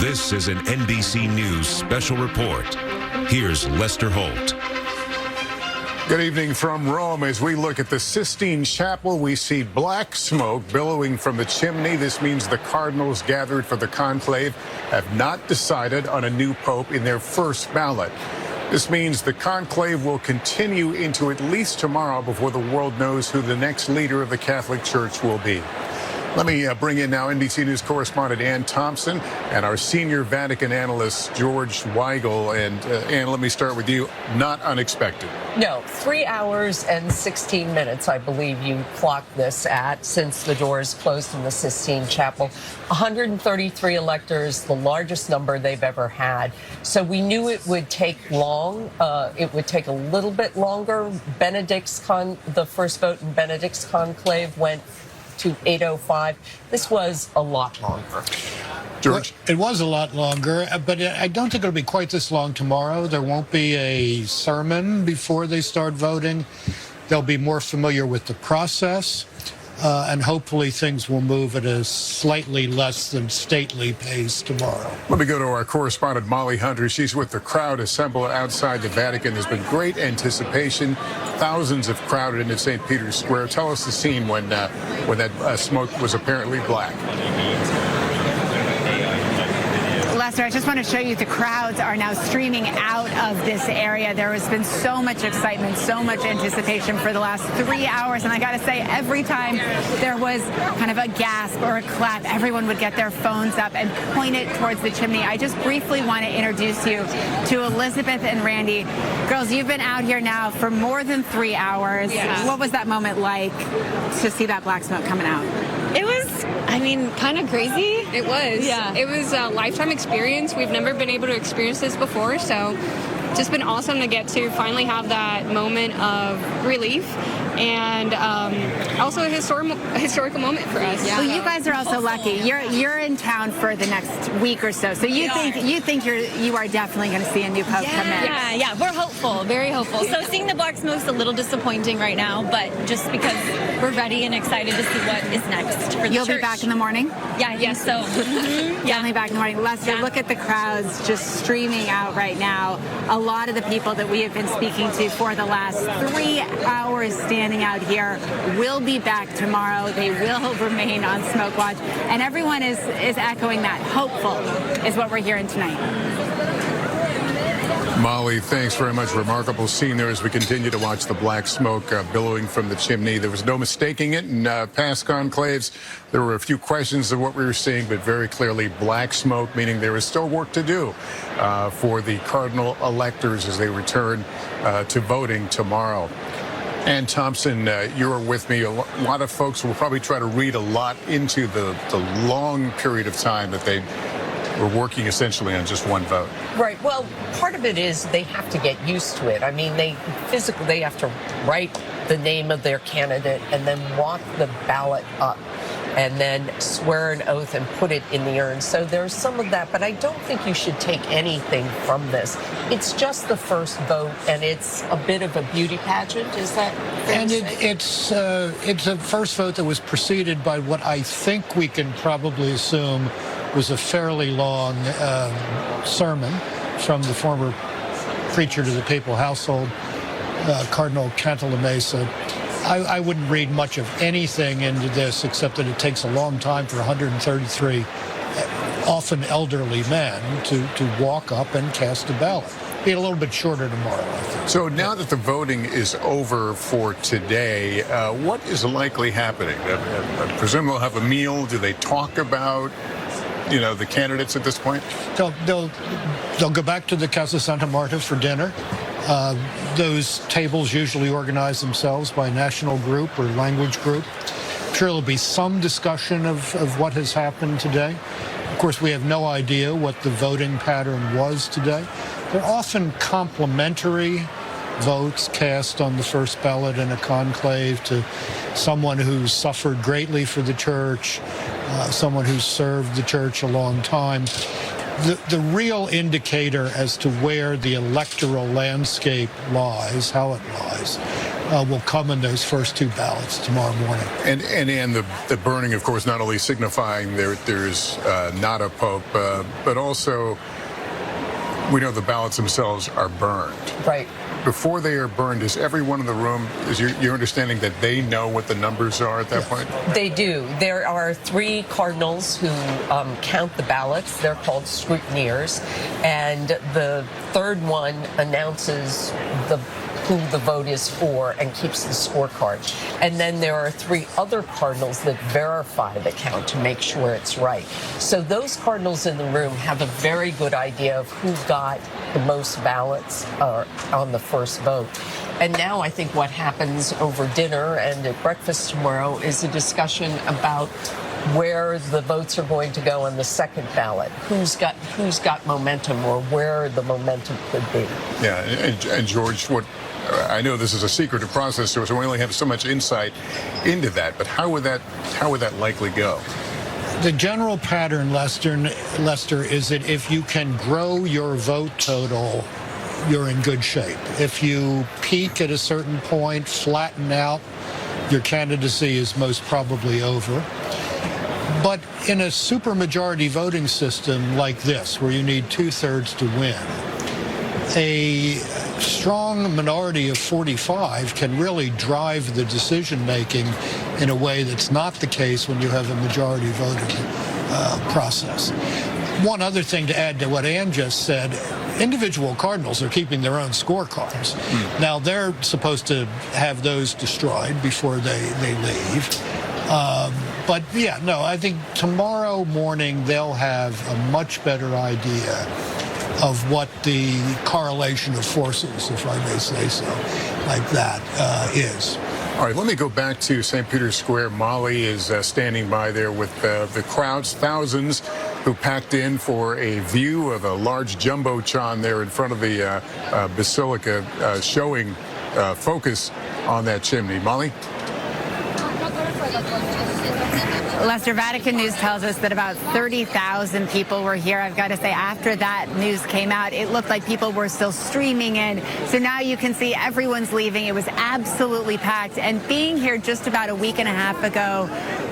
This is an NBC News special report. Here's Lester Holt. Good evening from Rome. As we look at the Sistine Chapel, we see black smoke billowing from the chimney. This means the cardinals gathered for the conclave have not decided on a new pope in their first ballot. This means the conclave will continue into at least tomorrow before the world knows who the next leader of the Catholic Church will be. Let me bring in now NBC News correspondent Ann Thompson and our senior Vatican analyst George Weigel. And Ann, let me start with you. Not unexpected. No, 3 hours and 16 minutes, I believe you clocked this at, since the doors closed in the Sistine Chapel. 133 electors, the largest number they've ever had. So we knew it would take long. It would take a little bit longer. The first vote in Benedict's conclave went to 8:05. This was a lot longer. George? It was a lot longer, but I don't think it'll be quite this long tomorrow. There won't be a sermon before they start voting. They'll be more familiar with the process, and hopefully things will move at a slightly less than stately pace tomorrow. Let me go to our correspondent Molly Hunter. She's with the crowd assembled outside the Vatican. There's been great anticipation. Thousands have crowded into St. Peter's Square. Tell us the scene when that smoke was apparently black. Lester, I just want to show you the crowds are now streaming out of this area. There has been so much excitement, so much anticipation for the last 3 hours. And I got to say, every time there was kind of a gasp or a clap, everyone would get their phones up and point it towards the chimney. I just briefly want to introduce you to Elizabeth and Randy. Girls, you've been out here now for more than 3 hours. Yes. What was that moment like to see that black smoke coming out? It was, I mean, kind of crazy. It was. Yeah. It was a lifetime experience. We've never been able to experience this before, so just been awesome to get to finally have that moment of relief and also a historical moment for us. Yeah. Well, you guys are also lucky. You're in town for the next week or so. So you think you are definitely going to see a new pope come in. Yeah, we're hopeful, very hopeful. So seeing the black smoke's a little disappointing right now, but just because we're ready and excited to see what is next for the You'll church. be back in the morning? Yeah, I guess so. Definitely back in the morning. Lester, look at the crowds just streaming out right now. A lot of the people that we have been speaking to for the last 3 hours standing out here will be back tomorrow. They will remain on smoke watch. And everyone is echoing that. Hopeful is what we're hearing tonight. Molly, thanks very much. Remarkable scene there as we continue to watch the black smoke billowing from the chimney. There was no mistaking it. In past conclaves, there were a few questions of what we were seeing, but very clearly black smoke, meaning there is still work to do for the cardinal electors as they return to voting tomorrow. Ann Thompson, you're with me. A lot of folks will probably try to read a lot into the long period of time that they were working essentially on just one vote. Right. Well, part of it is they have to get used to it. I mean, they have to write the name of their candidate and then walk the ballot up and then swear an oath and put it in the urn. So there's some of that, but I don't think you should take anything from this. It's just the first vote, and it's a bit of a beauty pageant. Is that fair And to say? it's a first vote that was preceded by what I think we can probably assume was a fairly long sermon from the former preacher to the papal household, Cardinal Cantalamessa. I wouldn't read much of anything into this except that it takes a long time for 133 often elderly men to walk up and cast a ballot. Be a little bit shorter tomorrow, I think. So now that the voting is over for today, what is likely happening? I presume they'll have a meal. Do they talk about the candidates at this point? They'll go back to the Casa Santa Marta for dinner. Those tables usually organize themselves by national group or language group. I'm sure there'll be some discussion of what has happened today. Of course, we have no idea what the voting pattern was today. They're often complementary votes cast on the first ballot in a conclave to someone who's suffered greatly for the church, someone who's served the church a long time. The real indicator as to where the electoral landscape lies, how it lies, will come in those first 2 ballots tomorrow morning. And the burning, of course, not only signifying there's not a pope, but also we know the ballots themselves are burned. Right. Before they are burned, is everyone in the room, is your understanding that they know what the numbers are at that point? They do. There are 3 cardinals who count the ballots. They're called scrutineers. And the 3rd one announces who the vote is for and keeps the scorecard. And then there are 3 other cardinals that verify the count to make sure it's right. So those cardinals in the room have a very good idea of who got the most ballots on the first vote. And now I think what happens over dinner and at breakfast tomorrow is a discussion about where the votes are going to go on the second ballot, who's got momentum, or where the momentum could be. Yeah, and George, I know this is a secretive process, so we only have so much insight into that. But how would that likely go? The general pattern, Lester, is that if you can grow your vote total, you're in good shape. If you peak at a certain point, flatten out, your candidacy is most probably over. But in a supermajority voting system like this, where you need 2/3 to win, a strong minority of 45 can really drive the decision-making in a way that's not the case when you have a majority voting process. One other thing to add to what Ann just said, individual cardinals are keeping their own scorecards. Now, they're supposed to have those destroyed before they leave. But yeah, no, I think tomorrow morning they'll have a much better idea of what the correlation of forces, if I may say so, like that, is. All right, let me go back to St. Peter's Square. Molly is standing by there with the crowds, thousands who packed in for a view of a large jumbotron there in front of the basilica, showing focus on that chimney. Molly? Lester, Vatican News tells us that about 30,000 people were here. I've got to say, after that news came out, it looked like people were still streaming in. So now you can see everyone's leaving. It was absolutely packed. And being here just about a week and a half ago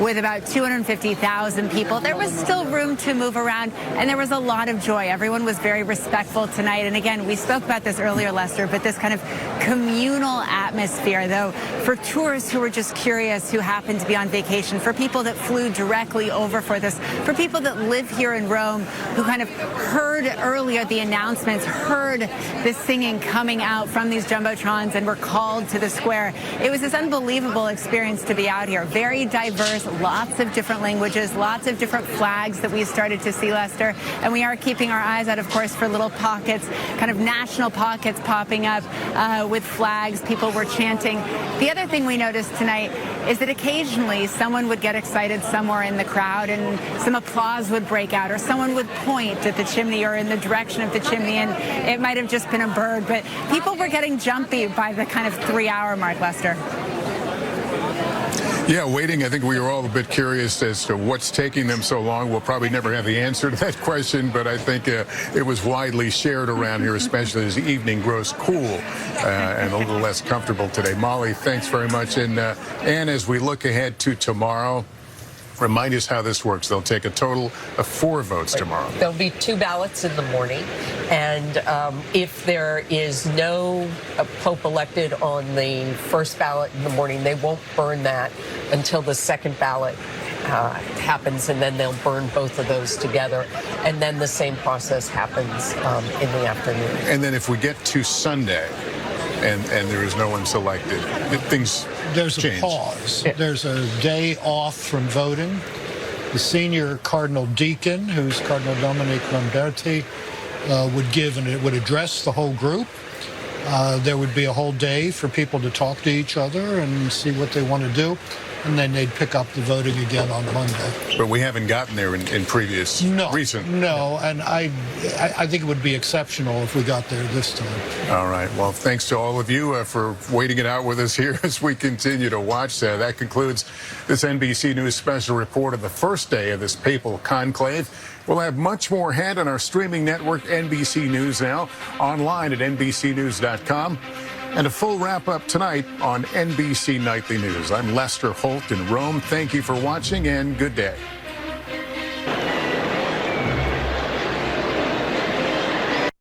with about 250,000 people, there was still room to move around, and there was a lot of joy. Everyone was very respectful tonight. And again, we spoke about this earlier, Lester, but this kind of communal atmosphere, though, for tourists who were just curious, who happened to be on vacation, for people that flew directly over for this, for people that live here in Rome, who kind of heard earlier the announcements, heard the singing coming out from these jumbotrons and were called to the square. It was this unbelievable experience to be out here. Very diverse, lots of different languages, lots of different flags that we started to see, Lester. And we are keeping our eyes out, of course, for little pockets, kind of national pockets popping up with flags. People were chanting. The other thing we noticed tonight is that occasionally someone would get excited somewhere in the crowd and some applause would break out, or someone would point at the chimney or in the direction of the chimney, and it might have just been a bird, but people were getting jumpy by the kind of 3-hour mark, Lester. Yeah, waiting. I think we were all a bit curious as to what's taking them so long. We'll probably never have the answer to that question, but I think it was widely shared around here, especially as the evening grows cool and a little less comfortable today. Molly, thanks very much. And as we look ahead to tomorrow, remind us how this works. They'll take a total of 4 votes tomorrow. There'll be 2 ballots in the morning, and if there is no Pope elected on the first ballot in the morning, they won't burn that until the second ballot happens, and then they'll burn both of those together, and then the same process happens in the afternoon. And then if we get to Sunday, and there is no one selected, things change. A pause. Yeah. There's a day off from voting. The senior Cardinal Deacon, who's Cardinal Dominic Lamberti, would give, and it would address the whole group. There would be a whole day for people to talk to each other and see what they want to do, and then they'd pick up the voting again on Monday. But we haven't gotten there in previous recent. No, and I think it would be exceptional if we got there this time. All right. Well, thanks to all of you for waiting it out with us here as we continue to watch. That concludes this NBC News special report of the first day of this papal conclave. We'll have much more ahead on our streaming network, NBC News Now, online at NBCnews.com. And a full wrap-up tonight on NBC Nightly News. I'm Lester Holt in Rome. Thank you for watching and good day.